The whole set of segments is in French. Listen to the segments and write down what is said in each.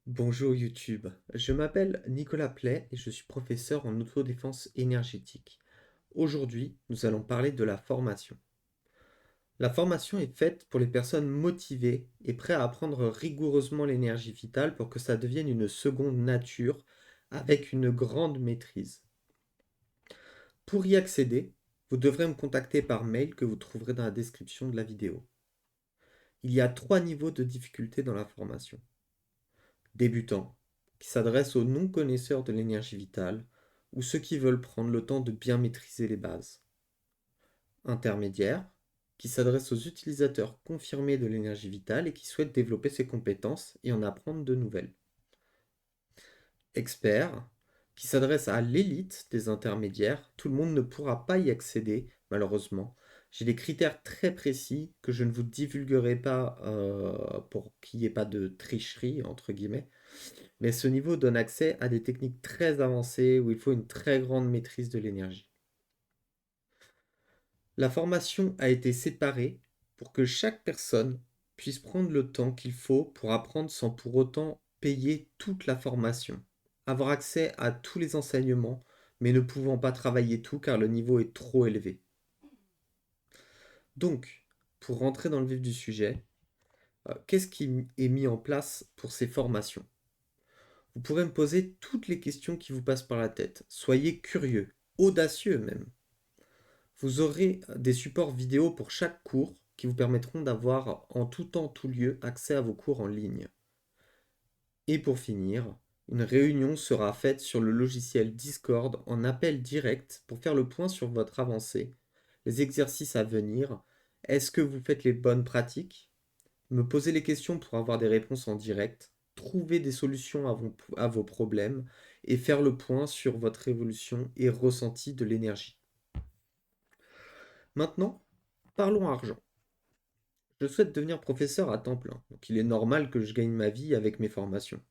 Bonjour YouTube, je m'appelle Nicolas Play et je suis professeur en autodéfense énergétique. Aujourd'hui, nous allons parler de la formation. La formation est faite pour les personnes motivées et prêtes à apprendre rigoureusement l'énergie vitale pour que ça devienne une seconde nature avec une grande maîtrise. Pour y accéder, vous devrez me contacter par mail que vous trouverez dans la description de la vidéo. Il y a 3 niveaux de difficulté dans la formation. Débutants, qui s'adressent aux non-connaisseurs de l'énergie vitale, ou ceux qui veulent prendre le temps de bien maîtriser les bases. Intermédiaires, qui s'adressent aux utilisateurs confirmés de l'énergie vitale et qui souhaitent développer ses compétences et en apprendre de nouvelles. Experts, qui s'adressent à l'élite des intermédiaires, tout le monde ne pourra pas y accéder, malheureusement. J'ai des critères très précis que je ne vous divulguerai pas pour qu'il n'y ait pas de tricherie, entre guillemets. Mais ce niveau donne accès à des techniques très avancées où il faut une très grande maîtrise de l'énergie. La formation a été séparée pour que chaque personne puisse prendre le temps qu'il faut pour apprendre sans pour autant payer toute la formation, avoir accès à tous les enseignements, mais ne pouvant pas travailler tout car le niveau est trop élevé. Donc, pour rentrer dans le vif du sujet, qu'est-ce qui est mis en place pour ces formations? Vous pourrez me poser toutes les questions qui vous passent par la tête. Soyez curieux, audacieux même. Vous aurez des supports vidéo pour chaque cours qui vous permettront d'avoir en tout temps, tout lieu accès à vos cours en ligne. Et pour finir, une réunion sera faite sur le logiciel Discord en appel direct pour faire le point sur votre avancée, les exercices à venir, est-ce que vous faites les bonnes pratiques, me poser les questions pour avoir des réponses en direct, trouver des solutions à vos problèmes et faire le point sur votre évolution et ressenti de l'énergie. Maintenant, parlons argent. Je souhaite devenir professeur à temps plein, donc il est normal que je gagne ma vie avec mes formations.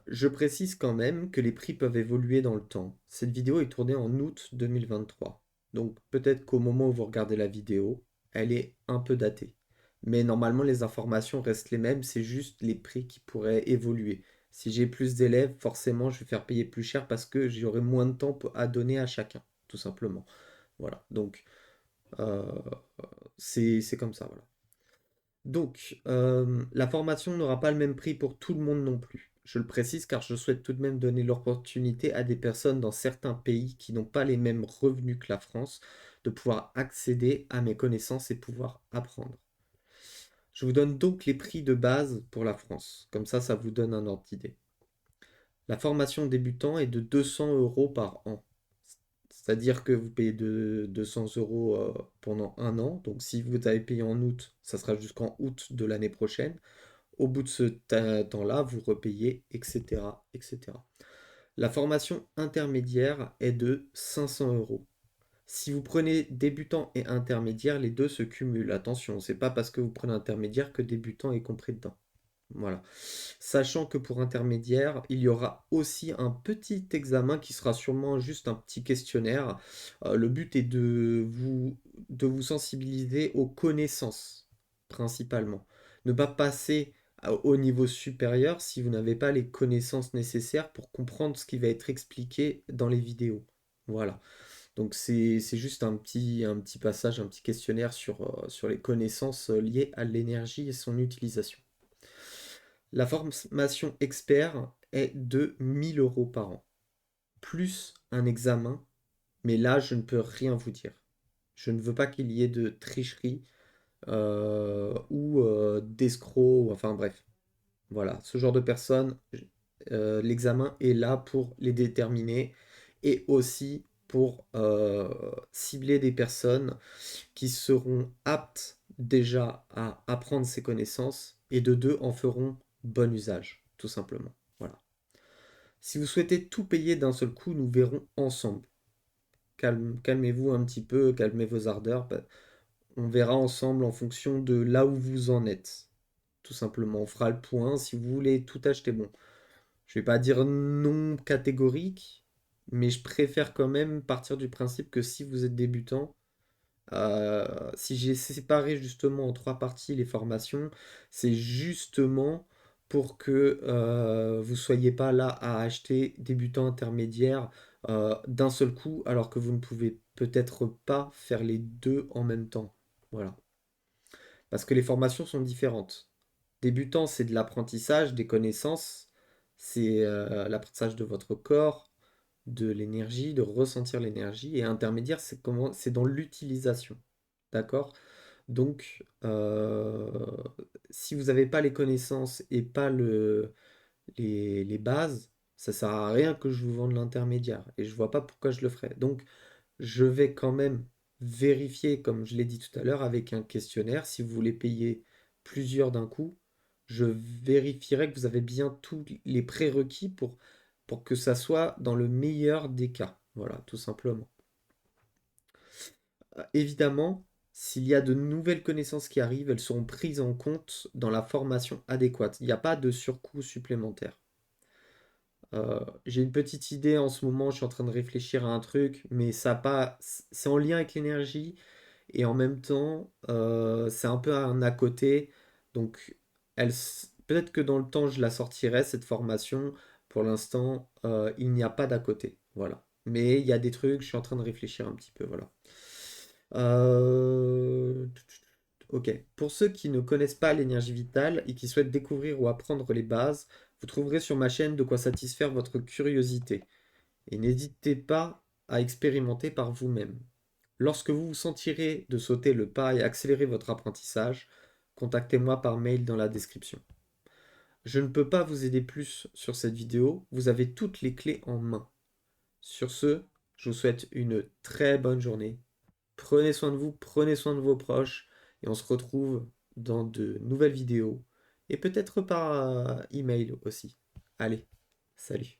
Je précise quand même que les prix peuvent évoluer dans le temps. Cette vidéo est tournée en août 2023, donc peut-être qu'au moment où vous regardez la vidéo, elle est un peu datée. Mais normalement, les informations restent les mêmes, c'est juste les prix qui pourraient évoluer. Si j'ai plus d'élèves, forcément, je vais faire payer plus cher parce que j'aurai moins de temps à donner à chacun, tout simplement. Voilà, donc euh, c'est comme ça, voilà. Donc, la formation n'aura pas le même prix pour tout le monde non plus. Je le précise car je souhaite tout de même donner l'opportunité à des personnes dans certains pays qui n'ont pas les mêmes revenus que la France de pouvoir accéder à mes connaissances et pouvoir apprendre. Je vous donne donc les prix de base pour la France. Comme ça vous donne un ordre d'idée. La formation débutant est de 200 euros par an. C'est-à-dire que vous payez de 200 euros pendant un an. Donc si vous avez payé en août, ça sera jusqu'en août de l'année prochaine. Au bout de ce temps-là, vous repayez, etc., etc. La formation intermédiaire est de 500 euros. Si vous prenez débutant et intermédiaire, les deux se cumulent. Attention, c'est pas parce que vous prenez intermédiaire que débutant est compris dedans. Voilà. Sachant que pour intermédiaire, il y aura aussi un petit examen qui sera sûrement juste un petit questionnaire. Le but est de vous sensibiliser aux connaissances, principalement. Ne pas passer au niveau supérieur si vous n'avez pas les connaissances nécessaires pour comprendre ce qui va être expliqué dans les vidéos. Voilà. Donc c'est juste un petit passage, un petit questionnaire sur les connaissances liées à l'énergie et son utilisation. La formation expert est de 1000 euros par an, plus un examen, mais là, je ne peux rien vous dire. Je ne veux pas qu'il y ait de tricherie ou d'escrocs, enfin bref. Voilà, ce genre de personnes, l'examen est là pour les déterminer et aussi pour cibler des personnes qui seront aptes déjà à apprendre ces connaissances et de deux en feront bon usage, tout simplement. Voilà. Si vous souhaitez tout payer d'un seul coup, nous verrons ensemble. Calmez-vous un petit peu, calmez vos ardeurs. On verra ensemble en fonction de là où vous en êtes. Tout simplement, on fera le point. Si vous voulez tout acheter, bon, je vais pas dire non catégorique, mais je préfère quand même partir du principe que si vous êtes débutant, si j'ai séparé justement en trois parties les formations, c'est justement pour que vous soyez pas là à acheter débutant intermédiaire d'un seul coup, alors que vous ne pouvez peut-être pas faire les deux en même temps. Voilà. Parce que les formations sont différentes. Débutant, c'est de l'apprentissage, des connaissances, c'est l'apprentissage de votre corps, de l'énergie, de ressentir l'énergie. Et intermédiaire, c'est dans l'utilisation. D'accord? Donc, si vous n'avez pas les connaissances et pas les bases, ça sert à rien que je vous vende l'intermédiaire. Et je vois pas pourquoi je le ferais. Donc, je vais quand même vérifier, comme je l'ai dit tout à l'heure, avec un questionnaire. Si vous voulez payer plusieurs d'un coup, je vérifierai que vous avez bien tous les prérequis pour que ça soit dans le meilleur des cas. Voilà, tout simplement. Évidemment, s'il y a de nouvelles connaissances qui arrivent, elles seront prises en compte dans la formation adéquate. Il n'y a pas de surcoût supplémentaire. J'ai une petite idée en ce moment, je suis en train de réfléchir à un truc, mais ça a pas, c'est en lien avec l'énergie et en même temps, c'est un peu un à côté. Donc, peut-être que dans le temps, je la sortirai, cette formation. Pour l'instant, il n'y a pas d'à côté. Voilà. Mais il y a des trucs, je suis en train de réfléchir un petit peu. Voilà. Euh, Ok. Pour ceux qui ne connaissent pas l'énergie vitale et qui souhaitent découvrir ou apprendre les bases, vous trouverez sur ma chaîne de quoi satisfaire votre curiosité. Et n'hésitez pas à expérimenter par vous-même. Lorsque vous vous sentirez de sauter le pas et accélérer votre apprentissage, contactez-moi par mail dans la description. Je ne peux pas vous aider plus sur cette vidéo, vous avez toutes les clés en main. Sur ce, je vous souhaite une très bonne journée. Prenez soin de vous, prenez soin de vos proches, et on se retrouve dans de nouvelles vidéos, et peut-être par email aussi. Allez, salut.